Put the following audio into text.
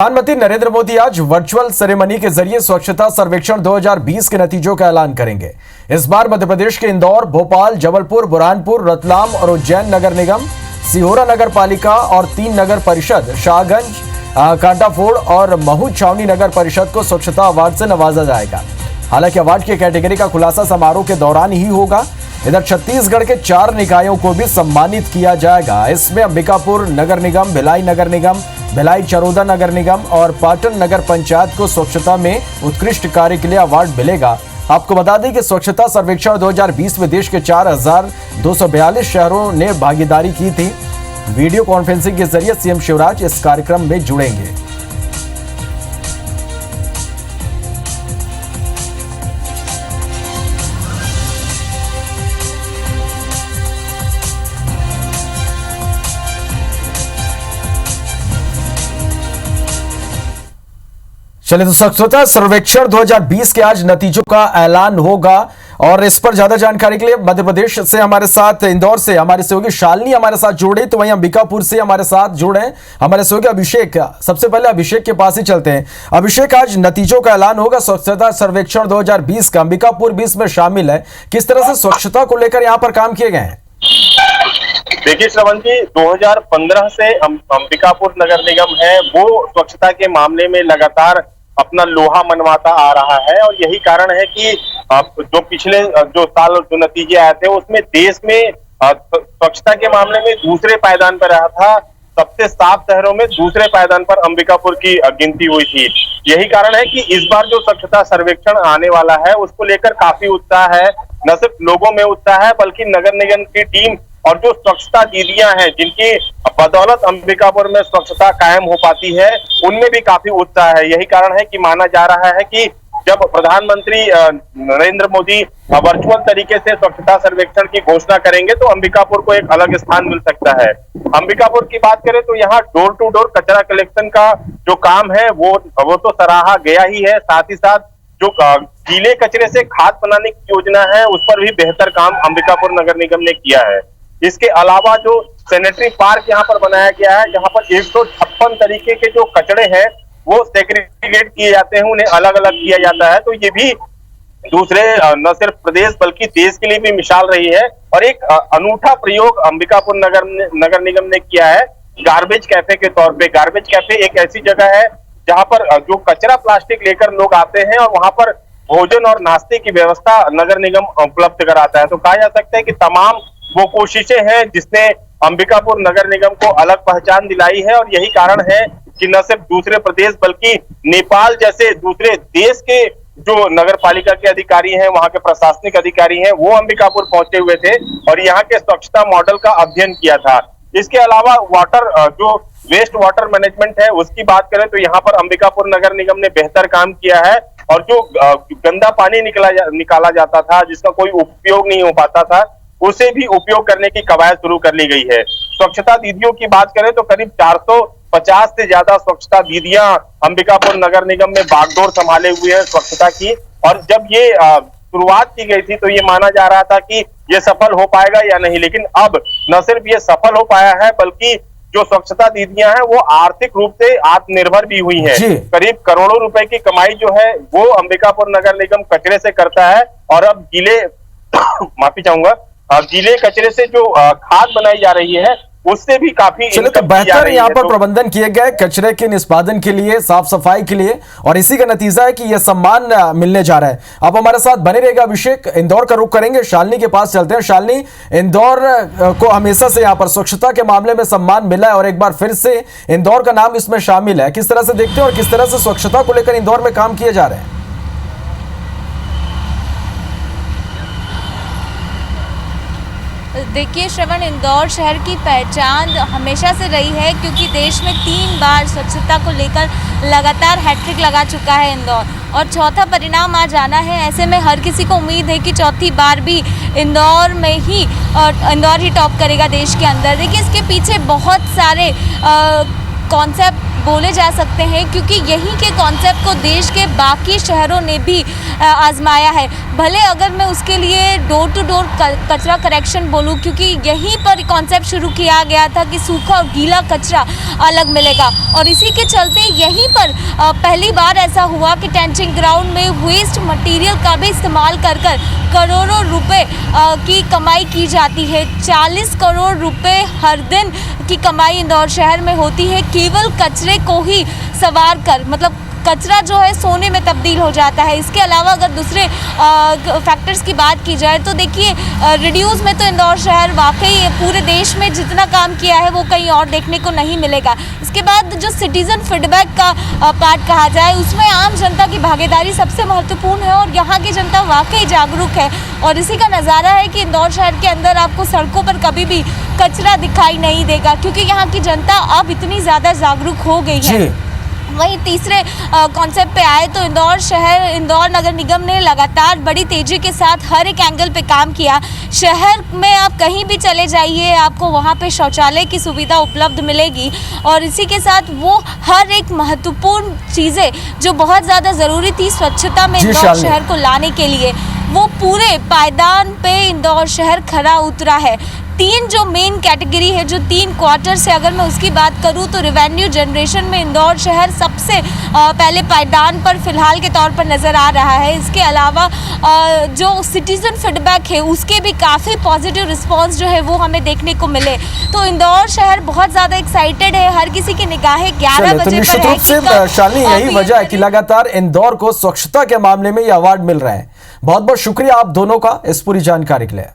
प्रधानमंत्री नरेंद्र मोदी आज virtual ceremony के जरिए स्वच्छता सर्वेक्षण 2020 के नतीजों का ऐलान करेंगे। इस बार मध्य प्रदेश के इंदौर, भोपाल, जबलपुर, बुरहानपुर, रतलाम और उज्जैन नगर निगम, सिहोरा नगर पालिका और 3 नगर परिषद, शाहगंज, कांटाफोड़ और महू छावनी नगर परिषद को स्वच्छता अवार्ड से नवाजा जाएगा। हालांकि अवार्ड की कैटेगरी का खुलासा समारोह के दौरान ही होगा। इधर छत्तीसगढ़ के 4 निकायों को भी सम्मानित किया जाएगा। इसमें अंबिकापुर नगर निगम, भिलाई नगर निगम, भिलाई चरोदा नगर निगम और पाटन नगर पंचायत को स्वच्छता में उत्कृष्ट कार्य के लिए अवार्ड मिलेगा। आपको बता दें कि स्वच्छता सर्वेक्षण 2020 में देश के 4,242 शहरों ने भागीदारी की थी। वीडियो कॉन्फ्रेंसिंग के जरिए सीएम शिवराज इस कार्यक्रम में जुड़ेंगे। चलिए, तो स्वच्छता सर्वेक्षण 2020 के आज नतीजों का ऐलान होगा और इस पर ज्यादा जानकारी के लिए मध्य प्रदेश से हमारे साथ, इंदौर से हमारे सहयोगी शालिनी हमारे साथ जुड़े, तो वहीं अंबिकापुर से हमारे साथ जुड़े हमारे सहयोगी अभिषेक। सबसे पहले अभिषेक के पास ही चलते हैं। अभिषेक, आज नतीजों का ऐलान होगा स्वच्छता सर्वेक्षण 2020 का, अंबिकापुर भी इसमें शामिल है। किस तरह से स्वच्छता को लेकर यहाँ पर काम किए गए हैं? देखिए श्रवण जी, 2015 से अंबिकापुर नगर निगम है वो स्वच्छता के मामले में लगातार अपना लोहा मनवाता आ रहा है और यही कारण है कि जो पिछले जो साल जो नतीजे आए थे उसमें देश में स्वच्छता के मामले में दूसरे पायदान पर रहा था। सबसे साफ शहरों में दूसरे पायदान पर अंबिकापुर की गिनती हुई थी। यही कारण है कि इस बार जो स्वच्छता सर्वेक्षण आने वाला है उसको लेकर काफी उत्साह है। न सिर्फ लोगों में उत्साह है बल्कि नगर निगम की टीम और जो स्वच्छता दीदियां हैं जिनकी बदौलत अंबिकापुर में स्वच्छता कायम हो पाती है, उनमें भी काफी उत्साह है। यही कारण है कि माना जा रहा है कि जब प्रधानमंत्री नरेंद्र मोदी वर्चुअल तरीके से स्वच्छता सर्वेक्षण की घोषणा करेंगे तो अंबिकापुर को एक अलग स्थान मिल सकता है। अंबिकापुर की बात करें तो यहाँ डोर टू डोर कचरा कलेक्शन का जो काम है वो तो सराहा गया ही है। साथ ही साथ जो गीले कचरे से खाद बनाने की योजना है उस पर भी बेहतर काम अंबिकापुर नगर निगम ने किया है। इसके अलावा जो सैनिटरी पार्क यहाँ पर बनाया गया है, जहाँ पर 156 तरीके के जो कचड़े हैं वो सेग्रीगेट किए जाते हैं, उन्हें अलग अलग किया जाता है। तो ये भी दूसरे न सिर्फ प्रदेश बल्कि देश के लिए भी मिसाल रही है और एक अनूठा प्रयोग अंबिकापुर नगर निगम ने किया है गार्बेज कैफे के तौर पे। गार्बेज कैफे एक ऐसी जगह है जहाँ पर जो कचरा प्लास्टिक लेकर लोग आते हैं और वहां पर भोजन और नाश्ते की व्यवस्था नगर निगम उपलब्ध कराता है। तो कहा जा सकता है कि तमाम वो कोशिशें हैं जिसने अंबिकापुर नगर निगम को अलग पहचान दिलाई है और यही कारण है कि न सिर्फ दूसरे प्रदेश बल्कि नेपाल जैसे दूसरे देश के जो नगर पालिका के अधिकारी हैं, वहां के प्रशासनिक अधिकारी हैं, वो अंबिकापुर पहुंचे हुए थे और यहाँ के स्वच्छता मॉडल का अध्ययन किया था। इसके अलावा वाटर जो वेस्ट वाटर मैनेजमेंट है उसकी बात करें तो यहाँ पर अंबिकापुर नगर निगम ने बेहतर काम किया है और जो गंदा पानी निकाला जाता था, जिसका कोई उपयोग नहीं हो पाता था, उसे भी उपयोग करने की कवायद शुरू कर ली गई है। स्वच्छता दीदियों की बात करें तो करीब 450 से ज्यादा स्वच्छता दीदियां अंबिकापुर नगर निगम में बागडोर संभाले हुए हैं स्वच्छता की। और जब ये शुरुआत की गई थी तो ये माना जा रहा था कि ये सफल हो पाएगा या नहीं, लेकिन अब न सिर्फ ये सफल हो पाया है बल्कि जो स्वच्छता दीदियां हैं वो आर्थिक रूप से आत्मनिर्भर भी हुई हैं। करीब करोड़ों रुपए की कमाई जो है वो अंबिकापुर नगर निगम कचरे से करता है और अब माफी चाहूंगा, गीले कचरे से जो खाद बनाई जा रही है उससे भी काफी तो बेहतर यहाँ पर प्रबंधन किए गए कचरे के निष्पादन के लिए, साफ सफाई के लिए, और इसी का नतीजा है कि यह सम्मान मिलने जा रहा है। अब हमारे साथ बने रहेगा अभिषेक। इंदौर का रुख करेंगे, शालिनी के पास चलते हैं। शालिनी, इंदौर को हमेशा से यहाँ पर स्वच्छता के मामले में सम्मान मिला है और एक बार फिर से इंदौर का नाम इसमें शामिल है। किस तरह से देखते हैं और किस तरह से स्वच्छता को लेकर इंदौर में काम किए जा रहे हैं? देखिए श्रवण, इंदौर शहर की पहचान हमेशा से रही है क्योंकि देश में 3 बार स्वच्छता को लेकर लगातार हैट्रिक लगा चुका है इंदौर और चौथा परिणाम आज आना है। ऐसे में हर किसी को उम्मीद है कि चौथी बार भी इंदौर ही टॉप करेगा देश के अंदर। देखिए इसके पीछे बहुत सारे कॉन्सेप्ट बोले जा सकते हैं, क्योंकि यहीं के कॉन्सेप्ट को देश के बाकी शहरों ने भी आजमाया है। भले अगर मैं उसके लिए डोर टू डोर कचरा कलेक्शन बोलूं, क्योंकि यहीं पर कॉन्सेप्ट शुरू किया गया था कि सूखा और गीला कचरा अलग मिलेगा, और इसी के चलते यहीं पर पहली बार ऐसा हुआ कि टेंटिंग ग्राउंड में वेस्ट मटेरियल का भी इस्तेमाल कर करोड़ों रुपए की कमाई की जाती है। 40 करोड़ रुपए हर दिन की कमाई इंदौर शहर में होती है केवल कचरे को ही सवार कर, मतलब कचरा जो है सोने में तब्दील हो जाता है। इसके अलावा अगर दूसरे फैक्टर्स की बात की जाए तो देखिए, रिड्यूस में तो इंदौर शहर वाकई पूरे देश में जितना काम किया है वो कहीं और देखने को नहीं मिलेगा। इसके बाद जो सिटीजन फीडबैक का पार्ट कहा जाए, उसमें आम जनता की भागीदारी सबसे महत्वपूर्ण है, और यहाँ की जनता वाकई जागरूक है, और इसी का नज़ारा है कि इंदौर शहर के अंदर आपको सड़कों पर कभी भी कचरा दिखाई नहीं देगा, क्योंकि यहाँ की जनता अब इतनी ज़्यादा जागरूक हो गई है। वहीं तीसरे कॉन्सेप्ट पे आए तो इंदौर नगर निगम ने लगातार बड़ी तेजी के साथ हर एक एंगल पे काम किया। शहर में आप कहीं भी चले जाइए, आपको वहाँ पे शौचालय की सुविधा उपलब्ध मिलेगी, और इसी के साथ वो हर एक महत्वपूर्ण चीज़ें जो बहुत ज़्यादा ज़रूरी थी स्वच्छता में इंदौर शहर को लाने के लिए, वो पूरे पायदान पे इंदौर शहर खरा उतरा है। 3 जो मेन कैटेगरी है, जो 3 क्वार्टर से अगर मैं उसकी बात करूं तो रेवेन्यू जनरेशन में इंदौर शहर सबसे पहले पायदान पर फिलहाल के तौर पर नज़र आ रहा है। इसके अलावा जो सिटीजन फीडबैक है उसके भी काफ़ी पॉजिटिव रिस्पांस जो है वो हमें देखने को मिले। तो इंदौर शहर बहुत ज़्यादा एक्साइटेड है, हर किसी की निगाहें 11 बजे पर है। निश्चित रूप से शालिनी, यही वजह है कि लगातार इंदौर को स्वच्छता के मामले में ये अवार्ड मिल रहे हैं। बहुत बहुत शुक्रिया आप दोनों का इस पूरी जानकारी के लिए।